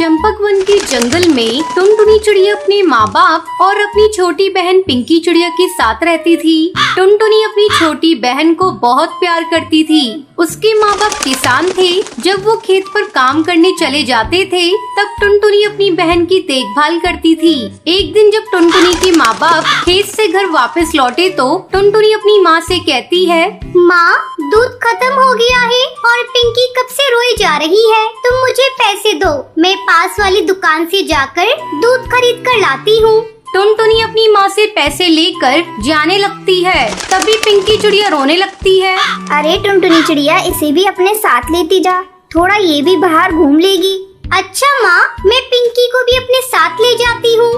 चंपकवन के जंगल में टुनटुनी चिड़िया अपने माँ बाप और अपनी छोटी बहन पिंकी चिड़िया के साथ रहती थी। टुनटुनी अपनी छोटी बहन को बहुत प्यार करती थी। उसके माँ बाप किसान थे। जब वो खेत पर काम करने चले जाते थे तब टुनटुनी अपनी बहन की देखभाल करती थी। एक दिन जब टुनटुनी के माँ बाप खेत से घर वापस लौटे तो टुनटुनी अपनी माँ से कहती है, माँ, दूध खत्म हो गया है और पिंकी कब से रोई जा रही है। तुम मुझे पैसे दो, मैं पास वाली दुकान से जाकर दूध खरीद कर लाती हूँ। टुनटुनी अपनी माँ से पैसे लेकर जाने लगती है। तभी पिंकी चिड़िया रोने लगती है। अरे टुनटुनी चिड़िया, इसे भी अपने साथ लेती जा, थोड़ा ये भी बाहर घूम लेगी। अच्छा माँ, मैं पिंकी को भी अपने साथ ले जाती हूँ।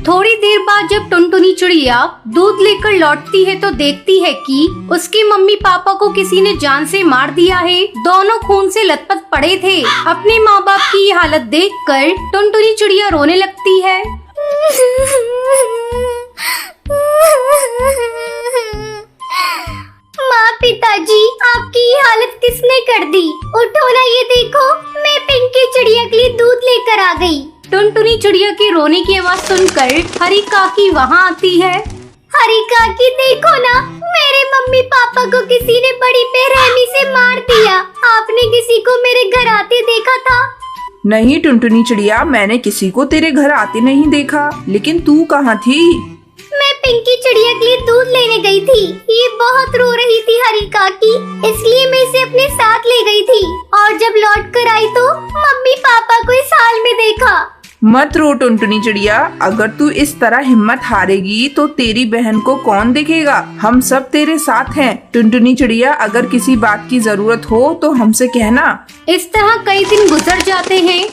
थोड़ी देर बाद जब टुनटुनी चिड़िया दूध लेकर लौटती है तो देखती है कि उसके मम्मी पापा को किसी ने जान से मार दिया है। दोनों खून से लथपथ पड़े थे। अपने माँ बाप की ये हालत देखकर टुनटुनी चिड़िया रोने लगती है। माँ, पिताजी, आपकी ये हालत किसने कर दी? उठो ना, ये देखो, मैं पिंकी चिड़िया के लिए दूध लेकर आ गई। टुनटुनी चिड़िया के रोने की आवाज सुनकर हरी काकी वहाँ आती है। हरी काकी, देखो ना, मेरे मम्मी पापा को किसी ने बड़ी बेरहमी से मार दिया। आपने किसी को मेरे घर आते देखा था? नहीं टुनटुनी चिड़िया, मैंने किसी को तेरे घर आते नहीं देखा। लेकिन तू कहाँ थी? मैं पिंकी चिड़िया के लिए दूध लेने गई थी। ये बहुत रो रही थी हरी काकी, इसलिए मैं इसे अपने साथ ले गई थी। और जब लौट कर आई तो मम्मी पापा को इस हाल में देखा। मत रो टुनटुनी चिड़िया, अगर तू इस तरह हिम्मत हारेगी तो तेरी बहन को कौन देखेगा? हम सब तेरे साथ हैं। टुनटुनी चिड़िया, अगर किसी बात की जरूरत हो तो हमसे कहना। इस तरह कई दिन गुजर जाते हैं।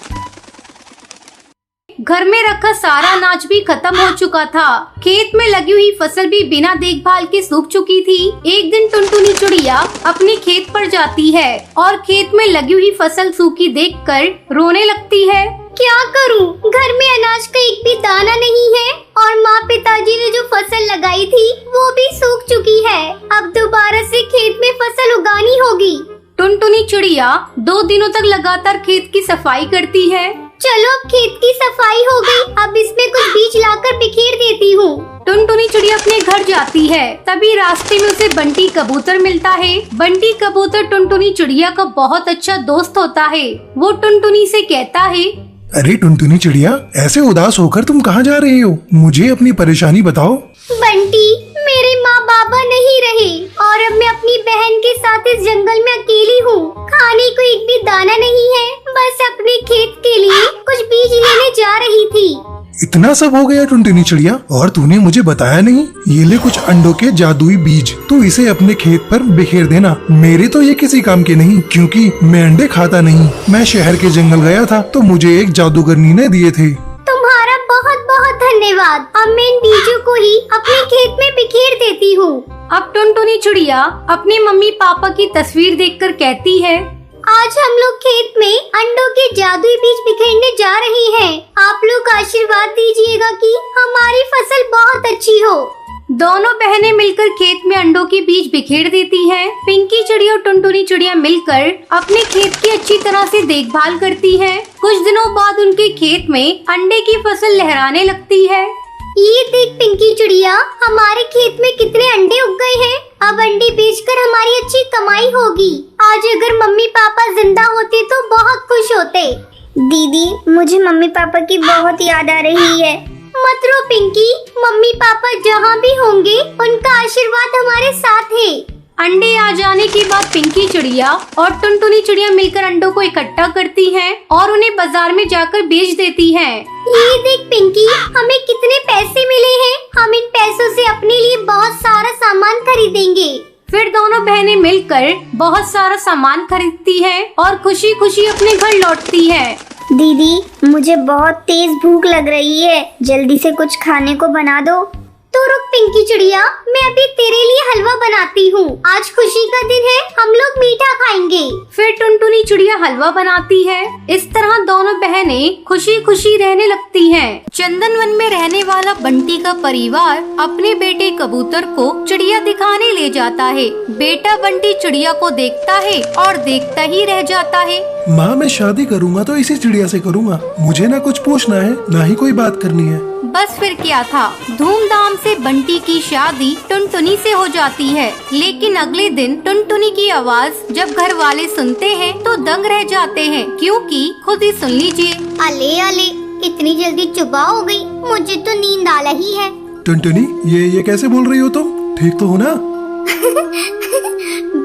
घर में रखा सारा अनाज भी खत्म हो चुका था। खेत में लगी हुई फसल भी बिना देखभाल के सूख चुकी थी। एक दिन टुनटुनी चिड़िया अपने खेत पर जाती है और खेत में लगी हुई फसल सूखी देखकर रोने लगती है। क्या करूं? घर में अनाज का एक भी दाना नहीं है और माँ पिताजी ने जो फसल लगाई थी वो भी सूख चुकी है। अब दोबारा से खेत में फसल उगानी होगी। टुनटुनी चिड़िया 2 दिनों तक लगातार खेत की सफाई करती है। चलो, अब खेत की सफाई हो गई, अब इसमें कुछ बीज लाकर बिखेर देती हूँ। टुनटुनी चिड़िया अपने घर जाती है। तभी रास्ते में उसे बंटी कबूतर मिलता है। बंटी कबूतर टुनटुनी चिड़िया का बहुत अच्छा दोस्त होता है। वो टुनटुनी से कहता है, अरे टुनटुनी चिड़िया, ऐसे उदास होकर तुम कहाँ जा रही हो? मुझे अपनी परेशानी बताओ। बंटी, मेरे माँ बाबा नहीं रहे और अब मैं अपनी बहन के साथ इस जंगल में अकेली हूँ। खाने को एक भी दाना नहीं है, बस अपने खेत के लिए कुछ बीज लेने जा रही थी। इतना सब हो गया टुनटुनी चिड़िया, और तूने मुझे बताया नहीं? ये ले कुछ अंडों के जादुई बीज, तू इसे अपने खेत पर बिखेर देना। मेरे तो ये किसी काम के नहीं, क्योंकि मैं अंडे खाता नहीं। मैं शहर के जंगल गया था तो मुझे एक जादूगरनी ने दिए थे। तुम्हारा बहुत बहुत धन्यवाद। अब मैं इन बीजों को ही अपने खेत में बिखेर देती हूँ। अब टुनटुनी चिड़िया अपने मम्मी पापा की तस्वीर देखकर कहती है, आज हम लोग खेत में अंडों के जादुई बीज बिखेरने जा रहे हैं। आप लोग आशीर्वाद दीजिएगा कि हमारी फसल बहुत अच्छी हो। दोनों बहनें मिलकर खेत में अंडों के बीज बिखेर देती हैं। पिंकी चिड़िया और टुनटुनी चिड़िया मिलकर अपने खेत की अच्छी तरह से देखभाल करती हैं। कुछ दिनों बाद उनके खेत में अंडे की फसल लहराने लगती है। ये देख पिंकी चिड़िया, हमारे खेत में कितने अंडे उग गए हैं। अब अंडे बेचकर हमारी अच्छी कमाई होगी। आज अगर मम्मी पापा जिंदा होते तो बहुत खुश होते। दीदी, मुझे मम्मी पापा की बहुत याद आ रही है। मत रो पिंकी, मम्मी पापा जहाँ भी होंगे उनका आशीर्वाद हमारे साथ है। अंडे आ जाने के बाद पिंकी चिड़िया और टुनटुनी चिड़िया मिलकर अंडों को इकट्ठा करती हैं और उन्हें बाजार में जाकर बेच देती हैं। ये देख पिंकी, हमें कितने पैसे मिले हैं। हम इन पैसों से अपने लिए बहुत सारा सामान खरीदेंगे। फिर दोनों बहनें मिलकर बहुत सारा सामान खरीदती हैं और खुशी खुशी अपने घर लौटती हैं। दीदी, मुझे बहुत तेज भूख लग रही है, जल्दी से कुछ खाने को बना दो। तो रुक पिंकी चिड़िया, मैं अभी तेरे लिए हलवा बनाती हूँ। आज खुशी का दिन है, हम लोग मीठा खाएंगे। फिर टुनटुनी चिड़िया हलवा बनाती है। इस तरह दोनों बहनें खुशी खुशी रहने लगती हैं। चंदन वन में रहने वाला बंटी का परिवार अपने बेटे कबूतर को चिड़िया दिखाने ले जाता है। बेटा बंटी चिड़िया को देखता है और देखता ही रह जाता है। माँ, मैं शादी करूँगा तो इसी चिड़िया से करूँगा। मुझे ना कुछ पूछना है, ना ही कोई बात करनी है। बस फिर क्या था, धूमधाम से बंटी की शादी टुनटुनी से हो जाती है। लेकिन अगले दिन टुनटुनी की आवाज जब घर वाले सुनते हैं तो दंग रह जाते हैं, क्योंकि खुद ही सुन लीजिए। अले अले, इतनी जल्दी सुबह हो गई, मुझे तो नींद आ रही है। टुनटुनी, ये कैसे बोल रही हो तुम? ठीक तो हो ना?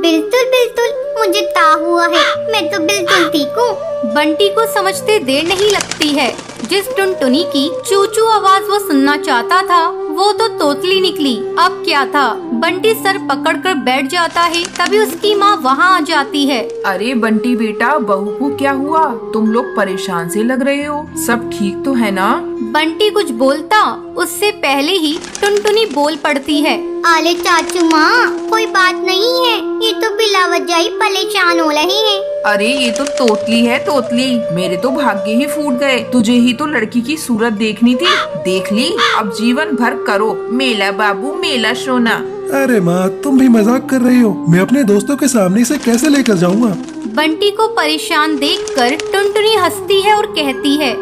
बिल्कुल बिल्कुल, मुझे ता हुआ है, मैं तो बिल्कुल ठीक हूँ। बंटी को समझते देर नहीं लगती है। जिस टुनटुनी की चूचू आवाज वो सुनना चाहता था वो तो तोतली निकली। अब क्या था, बंटी सर पकड़कर बैठ जाता है। तभी उसकी माँ वहाँ आ जाती है। अरे बंटी बेटा, बहू को क्या हुआ? तुम लोग परेशान से लग रहे हो। सब ठीक तो है ना? बंटी कुछ बोलता उससे पहले ही टुनटुनी बोल पड़ती है। आले चाचू माँ, कोई बात नहीं है, ये तो बिला वजह ही परेशान हो रहे हैं। अरे ये तो तोतली है, तोतली। मेरे तो भाग्य ही फूट गए। तुझे ही तो लड़की की सूरत देखनी थी, देख ली। अब जीवन भर करो मेला बाबू मेला सोना। अरे माँ, तुम भी मजाक कर रही हो। मैं अपने दोस्तों के सामने इसे कैसे लेकर जाऊँगा? बंटी को परेशान देखकर टुनटुनी हंसती है और कहती है,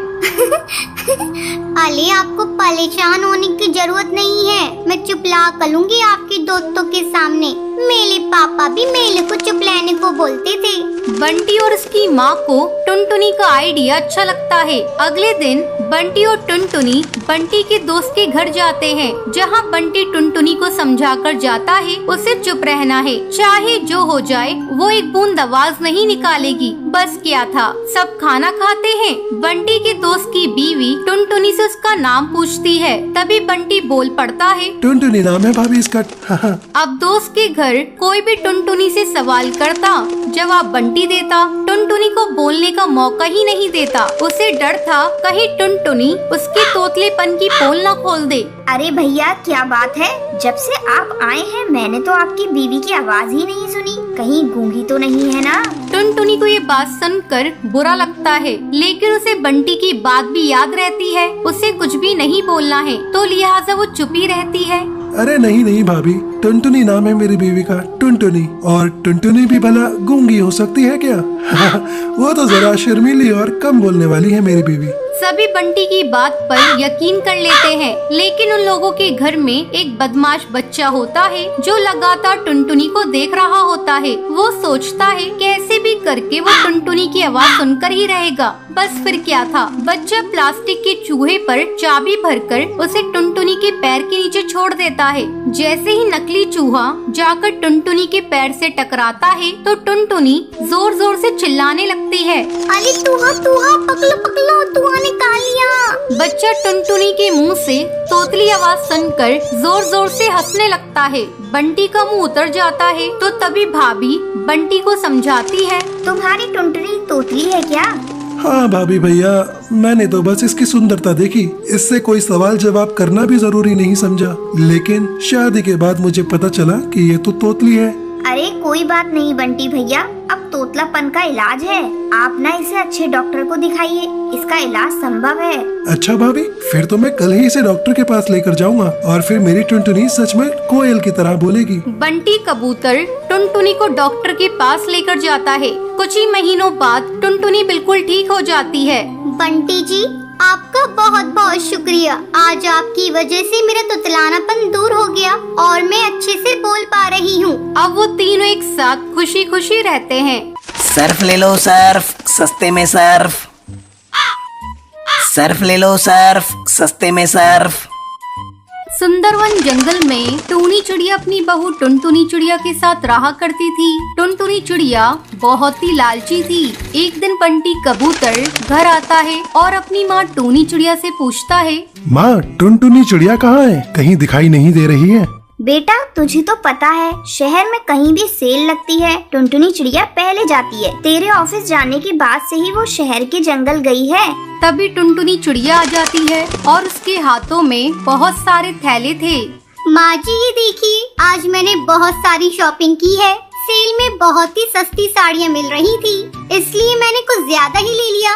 अले आपको परेशान होने की जरूरत नहीं है, मैं चुपला करूंगी आपके दोस्तों के सामने। मेरे पापा भी मेले को चुपलाने को बोलते थे। बंटी और उसकी माँ को टुनटुनी का आइडिया अच्छा लगता है। अगले दिन बंटी और टुनटुनी बंटी के दोस्त के घर जाते हैं, जहाँ बंटी टुनटुनी को समझाकर जाता है उसे चुप रहना है, चाहे जो हो जाए वो एक बूंद आवाज नहीं निकालेगी। बस क्या था, सब खाना खाते हैं। बंटी के दोस्त की बीवी टुनटुनी से उसका नाम पूछती है। तभी बंटी बोल पड़ता है, टुनटुनी नाम है भाभी इसका। अब दोस्त के घर कोई भी टुनटुनी से सवाल करता, जवाब बंटी देता। टुनटुनी को बोलने का मौका ही नहीं देता। उसे डर था कहीं टुनटुनी उसके तोतलेपन की पोल न खोल दे। अरे भैया, क्या बात है? जब से आप आए हैं मैंने तो आपकी बीवी की आवाज ही नहीं सुनी। कहीं गूंगी तो नहीं है ना? टुनटुनी को ये बात सुनकर बुरा लगता है, लेकिन उसे बंटी की बात भी याद रहती है। उसे कुछ भी नहीं बोलना है, तो लिहाजा वो चुप ही रहती है। अरे नहीं नहीं भाभी, टुनटुनी नाम है मेरी बीवी का, टुनटुनी। और टुनटुनी भी भला गूंगी हो सकती है क्या? वो तो जरा शर्मीली और कम बोलने वाली है मेरी बीवी। सभी बंटी की बात पर यकीन कर लेते हैं, लेकिन उन लोगों के घर में एक बदमाश बच्चा होता है जो लगातार टुनटुनी को देख रहा होता है। वो सोचता है कैसे भी करके वो टुनटुनी की आवाज सुनकर ही रहेगा। बस फिर क्या था, बच्चा प्लास्टिक के चूहे पर चाबी भरकर उसे टुनटुनी के पैर के नीचे छोड़ देता है। जैसे ही नकली चूहा जाकर टुनटुनी के पैर से टकराता है तो टुनटुनी जोर जोर से चिल्लाने लगती है, अरे तूहा तूहा, पकलो पकलो, तूहा निकाल लिया। बच्चा टुनटुनी के मुंह से तोतली आवाज सुनकर जोर जोर से हंसने लगता है। बंटी का मुंह उतर जाता है। तो तभी भाभी बंटी को समझाती है, तुम्हारी टुनटुनी तोतली है क्या? हाँ भाभी भैया, मैंने तो बस इसकी सुंदरता देखी, इससे कोई सवाल जवाब करना भी जरूरी नहीं समझा। लेकिन शादी के बाद मुझे पता चला कि ये तो तोतली है। अरे कोई बात नहीं बंटी भैया, अब तोतलापन का इलाज है। आप ना इसे अच्छे डॉक्टर को दिखाइए, इसका इलाज संभव है। अच्छा भाभी, फिर तो मैं कल ही इसे डॉक्टर के पास लेकर जाऊंगा और फिर मेरी टुनटुनी सच में कोयल की तरह बोलेगी। बंटी कबूतर टुनटुनी को डॉक्टर के पास लेकर जाता है। कुछ ही महीनों बाद टुनटुनी बिल्कुल ठीक हो जाती है। बंटी जी, आपका बहुत बहुत शुक्रिया। आज आपकी वजह से मेरा तुतलानापन दूर हो गया और मैं अच्छे से बोल पा रही हूँ। अब वो तीनों एक साथ खुशी खुशी रहते हैं। सर्फ ले लो सर्फ, सस्ते में सर्फ। सर्फ ले लो सर्फ, सस्ते में सर्फ। सुंदरवन जंगल में टूनी चिड़िया अपनी बहू टुनटुनी चिड़िया के साथ रहा करती थी। टुनटुनी चिड़िया बहुत ही लालची थी। एक दिन बंटी कबूतर घर आता है और अपनी माँ टूनी चिड़िया से पूछता है, माँ, टुनटुनी चिड़िया कहाँ है? कहीं दिखाई नहीं दे रही है। बेटा तुझे तो पता है शहर में कहीं भी सेल लगती है टुनटुनी चिड़िया पहले जाती है। तेरे ऑफिस जाने के बाद से ही वो शहर के जंगल गई है। तभी टुनटुनी चिड़िया आ जाती है और उसके हाथों में बहुत सारे थैले थे। माँ जी ये देखिए, आज मैंने बहुत सारी शॉपिंग की है। सेल में बहुत ही सस्ती साड़ियाँ मिल रही थी, इसलिए मैंने कुछ ज्यादा ही ले लिया।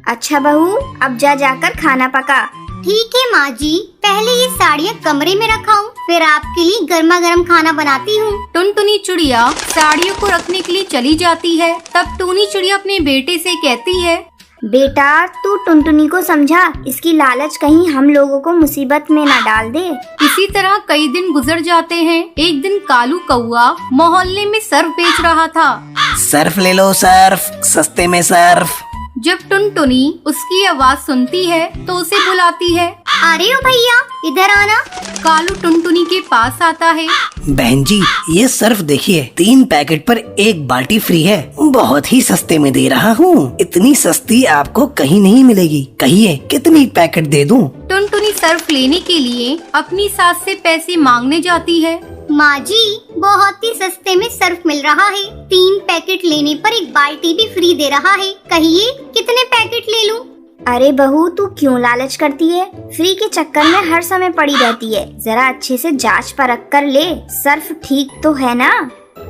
अच्छा बहू, अब जाकर खाना पका। ठीक है माँ जी, पहले ये साड़ियाँ कमरे में रखाऊं, फिर आपके लिए गर्मा गर्म खाना बनाती हूँ। टुनटुनी चिड़िया साड़ियों को रखने के लिए चली जाती है। तब टूनी चिड़िया अपने बेटे से कहती है, बेटा तू टुनटुनी को समझा, इसकी लालच कहीं हम लोगों को मुसीबत में न डाल दे। इसी तरह कई दिन गुजर जाते हैं। एक दिन कालू कौआ मोहल्ले में सर्फ बेच रहा था। सर्फ ले लो सर्फ, सस्ते में सर्फ। जब टुनटुनी उसकी आवाज सुनती है तो उसे बुलाती है। अरे ओ भैया इधर आना। कालू टुनटुनी के पास आता है। बहन जी ये सर्फ देखिए, 3 पैकेट पर 1 बाल्टी फ्री है। बहुत ही सस्ते में दे रहा हूँ। इतनी सस्ती आपको कहीं नहीं मिलेगी। कहिए कितनी पैकेट दे दूँ? टुनटुनी सर्फ लेने के लिए अपनी सास से पैसे मांगने जाती है। माँ जी बहुत ही सस्ते में सर्फ मिल रहा है। 3 पैकेट लेने पर 1 बाल्टी भी फ्री दे रहा है। कहिए कितने पैकेट ले लूं? अरे बहू तू क्यों लालच करती है? फ्री के चक्कर में हर समय पड़ी रहती है। जरा अच्छे से जांच परख कर ले, सर्फ ठीक तो है ना?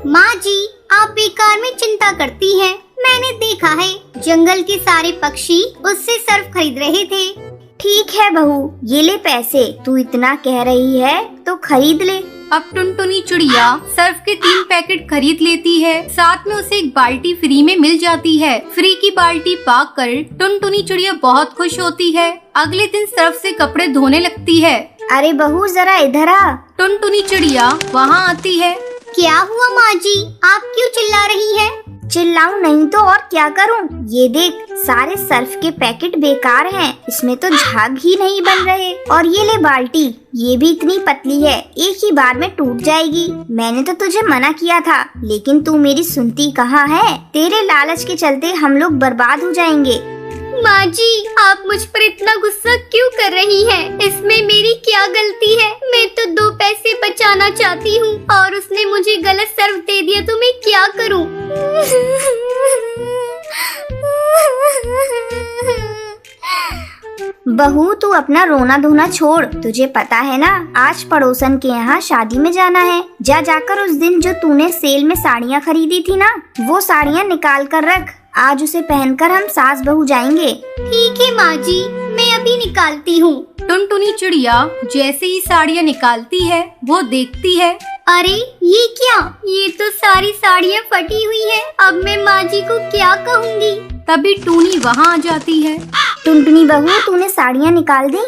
माँ जी आप बेकार में चिंता करती हैं। मैंने देखा है जंगल के सारे पक्षी उससे सर्फ खरीद रहे थे। ठीक है बहू, ये ले पैसे। तू इतना कह रही है तो खरीद ले। अब टुनटुनी चिड़िया सर्फ के 3 पैकेट खरीद लेती है। साथ में उसे 1 बाल्टी फ्री में मिल जाती है। फ्री की बाल्टी पाकर टुनटुनी चिड़िया बहुत खुश होती है। अगले दिन सर्फ से कपड़े धोने लगती है। अरे बहू जरा इधर आ। टुनटुनी चिड़िया वहाँ आती है। क्या हुआ माँ जी, आप क्यों चिल्ला रही है? चिल्लाऊं नहीं तो और क्या करूं? ये देख सारे सर्फ के पैकेट बेकार हैं, इसमें तो झाग ही नहीं बन रहे। और ये ले बाल्टी, ये भी इतनी पतली है, एक ही बार में टूट जाएगी। मैंने तो तुझे मना किया था, लेकिन तू मेरी सुनती कहाँ है? तेरे लालच के चलते हम लोग बर्बाद हो जाएंगे। माँ जी आप मुझ पर इतना गुस्सा क्यों कर रही हैं? इसमें मेरी क्या गलती है? मैं तो 2 पैसे बचाना चाहती हूँ और उसने मुझे गलत सर्फ दे दिया तो मैं क्या करूँ? बहू तू अपना रोना धोना छोड़। तुझे पता है ना आज पड़ोसन के यहाँ शादी में जाना है। जाकर उस दिन जो तूने सेल में साड़ियाँ खरीदी थी ना, वो साड़ियाँ निकाल कर रख। आज उसे पहनकर हम सास बहू जाएंगे। ठीक है माँ जी, मैं अभी निकालती हूँ। टुनटुनी चिड़िया जैसे ही साड़ियाँ निकालती है वो देखती है, अरे ये क्या? ये तो सारी साड़ियाँ फटी हुई है। अब मैं माँ जी को क्या कहूँगी? तभी टूनी वहाँ आ जाती है। टुनटुनी बहू तूने साड़ियाँ निकाल दी?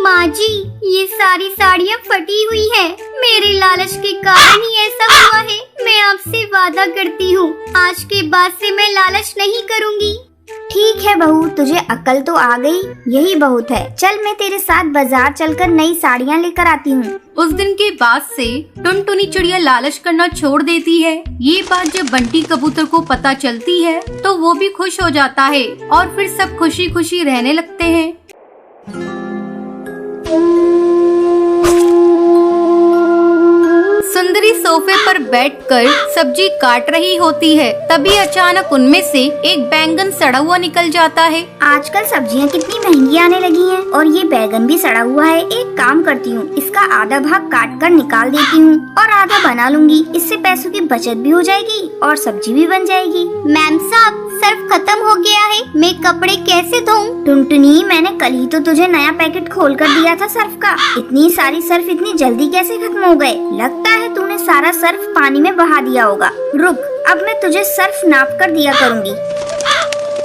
माँ जी ये सारी साड़ियाँ फटी हुई हैं। मेरे लालच के कारण ही ऐसा हुआ है। मैं आपसे वादा करती हूँ आज के बाद से मैं लालच नहीं करूँगी। ठीक है बहू, तुझे अकल तो आ गई, यही बहुत है। चल मैं तेरे साथ बाजार चलकर नई साड़ियाँ लेकर आती हूँ। उस दिन के बाद से टुनटुनी चिड़िया लालच करना छोड़ देती है। ये बात जब बंटी कबूतर को पता चलती है तो वो भी खुश हो जाता है और फिर सब खुशी खुशी रहने लगते हैं। सुंदरी सोफे पर बैठकर सब्जी काट रही होती है। तभी अचानक उनमें से एक बैंगन सड़ा हुआ निकल जाता है। आजकल सब्जियां कितनी महंगी आने लगी हैं और ये बैंगन भी सड़ा हुआ है। एक काम करती हूँ, इसका आधा भाग काट कर निकाल देती हूँ और आधा बना लूंगी। इससे पैसों की बचत भी हो जाएगी और सब्जी भी बन जाएगी। मैम साहब सर्फ खत्म हो गया है, मैं कपड़े कैसे धोऊं? टुनटुनी मैंने कल ही तो तुझे नया पैकेट खोल कर दिया था सर्फ का। इतनी सारी सर्फ इतनी जल्दी कैसे खत्म हो गए? लगता है तूने सारा सर्फ पानी में बहा दिया होगा। रुक, अब मैं तुझे सर्फ नाप कर दिया करूँगी।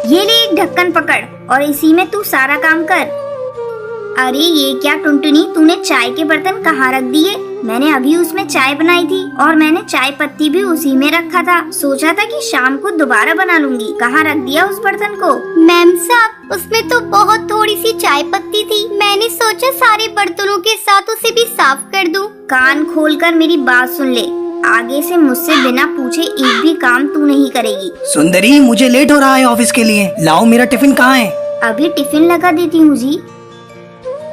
ये ले एक ढक्कन पकड़ और इसी में तू सारा काम कर। अरे ये क्या टुनटुनी, तूने चाय के बर्तन कहाँ रख दिए? मैंने अभी उसमें चाय बनाई थी और मैंने चाय पत्ती भी उसी में रखा था। सोचा था कि शाम को दोबारा बना लूंगी। कहाँ रख दिया उस बर्तन को? मैम साहब उसमें तो बहुत थोड़ी सी चाय पत्ती थी। मैंने सोचा सारे बर्तनों के साथ उसे भी साफ कर दूं। कान खोलकर मेरी बात सुन ले, आगे से मुझसे बिना पूछे एक भी काम तू नहीं करेगी। सुंदरी मुझे लेट हो रहा है ऑफिस के लिए, लाओ मेरा टिफिन कहाँ है? अभी टिफिन लगा देती हूँ जी।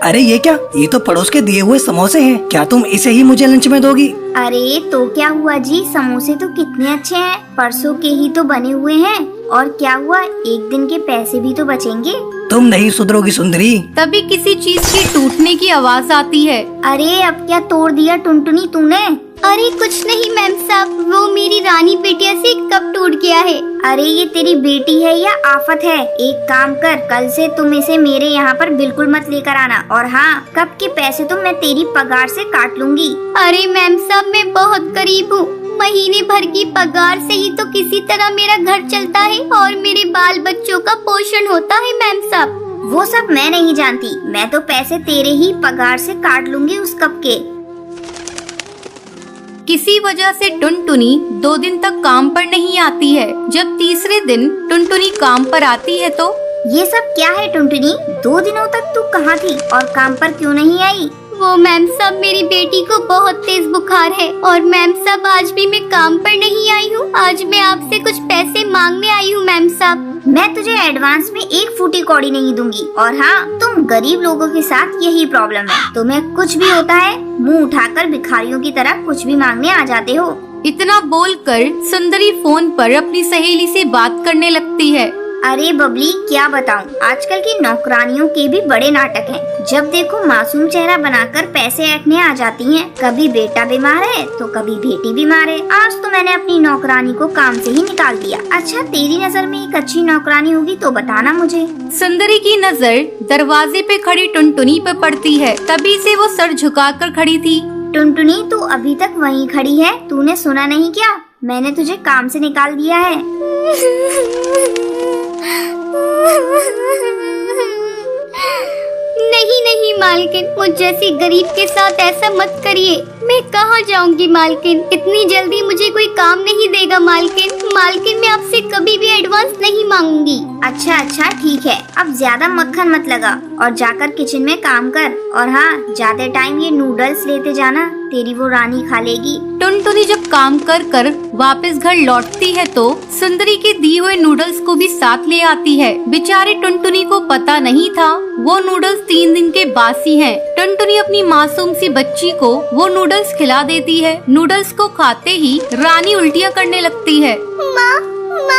अरे ये क्या, ये तो पड़ोस के दिए हुए समोसे हैं। क्या तुम इसे ही मुझे लंच में दोगी? अरे तो क्या हुआ जी, समोसे तो कितने अच्छे हैं, परसों के ही तो बने हुए हैं। और क्या हुआ, एक दिन के पैसे भी तो बचेंगे। तुम नहीं सुधरोगी सुंदरी। तभी किसी चीज की टूटने की आवाज आती है। अरे अब क्या तोड़ दिया टुनटुनी तूने? अरे कुछ नहीं मैम साहब, वो मेरी रानी बिटिया से कप टूट गया है। अरे ये तेरी बेटी है या आफत है? एक काम कर, कल से तुम इसे मेरे यहाँ पर बिल्कुल मत लेकर आना। और हाँ, कप के पैसे तो मैं तेरी पगार से काट लूंगी। अरे मैम साहब, मैं बहुत गरीब हूँ, महीने भर की पगार से ही तो किसी तरह मेरा घर चलता है और मेरे बाल बच्चों का पोषण होता है मैम साहब। वो सब मैं नहीं जानती, मैं तो पैसे तेरे ही पगार से काट लूंगी उस कप के। किसी वजह से टुनटुनी 2 दिन तक काम पर नहीं आती है। जब तीसरे दिन टुनटुनी काम पर आती है तो ये सब क्या है टुनटुनी? 2 दिनों तक तू कहाँ थी और काम पर क्यों नहीं आई? वो मैम साहब, मेरी बेटी को बहुत तेज बुखार है और मैम साहब आज भी मैं काम पर नहीं आई हूँ। आज मैं आपसे कुछ पैसे मांगने आई हूँ मैम साहब। मैं तुझे एडवांस में 1 फूटी कौड़ी नहीं दूंगी। और हाँ, तुम गरीब लोगों के साथ यही प्रॉब्लम है, तुम्हें कुछ भी होता है मुंह उठाकर भिखारियों की तरह कुछ भी मांगने आ जाते हो। इतना बोलकर सुंदरी फोन पर अपनी सहेली से बात करने लगती है। अरे बबली, क्या बताऊं, आजकल की नौकरानियों के भी बड़े नाटक हैं। जब देखो मासूम चेहरा बनाकर पैसे ऐंठने आ जाती हैं। कभी बेटा बीमार है तो कभी बेटी बीमार है। आज तो मैंने अपनी नौकरानी को काम से ही निकाल दिया। अच्छा, तेरी नजर में एक अच्छी नौकरानी होगी तो बताना मुझे। सुंदरी की नजर दरवाजे पे खड़ी टुनटुनी पे पड़ती है। तभी से वो सर झुकाकर खड़ी थी। टुनटुनी, तू अभी तक वहीं खड़ी है? तूने सुना नहीं क्या? मैंने तुझे काम से निकाल दिया है। नहीं नहीं मालकिन, मुझ जैसी गरीब के साथ ऐसा मत करिए। मैं कहाँ जाऊंगी मालकिन, इतनी जल्दी मुझे कोई काम नहीं देगा मालकिन। मालकिन, मैं आपसे कभी भी एडवांस नहीं मांगूंगी। अच्छा अच्छा ठीक है, अब ज्यादा मक्खन मत लगा और जाकर किचन में काम कर। और हाँ, ज्यादा टाइम ये नूडल्स लेते जाना, तेरी वो रानी खा लेगी। टुनटुनी जब काम कर कर वापस घर लौटती है तो सुंदरी के दिए हुए नूडल्स को भी साथ ले आती है। बेचारी टुनटुनी को पता नहीं था वो नूडल्स 3 दिन के बासी हैं। टुनटुनी अपनी मासूम सी बच्ची को वो नूडल्स खिला देती है। नूडल्स को खाते ही रानी उल्टियाँ करने लगती है। माँ,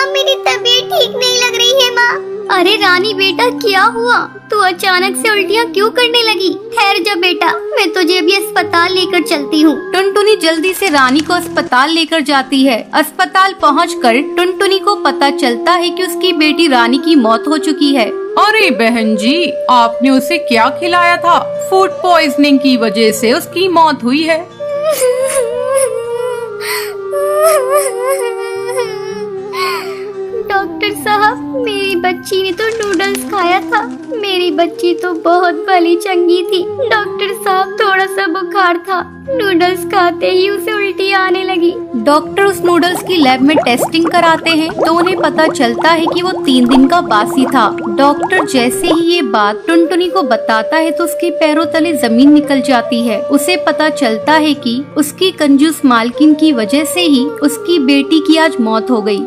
मेरी तबीयत ठीक नहीं लग रही है माँ। अरे रानी बेटा, क्या हुआ? तू अचानक से उल्टियाँ क्यों करने लगी? ठहर जा बेटा, मैं तुझे अभी अस्पताल लेकर चलती हूँ। टुनटुनी जल्दी से रानी को अस्पताल लेकर जाती है। अस्पताल पहुंचकर टुनटुनी को पता चलता है कि उसकी बेटी रानी की मौत हो चुकी है। अरे बहन जी, आपने उसे क्या खिलाया था? फूड पॉइजनिंग की वजह से उसकी मौत हुई है। डॉक्टर साहब, मेरी बच्ची ने तो नूडल्स खाया था। मेरी बच्ची तो बहुत भली चंगी थी। डॉक्टर साहब, थोड़ा सा बुखार था, नूडल्स खाते ही उसे उल्टी आने लगी। डॉक्टर उस नूडल्स की लैब में टेस्टिंग कराते हैं तो उन्हें पता चलता है कि वो 3 दिन का बासी था। डॉक्टर जैसे ही ये बात टुनटुनी को बताता है तो उसके पैरों तले जमीन निकल जाती है। उसे पता चलता है कि उसकी कंजूस मालकिन की वजह से ही उसकी बेटी की आज मौत हो गई।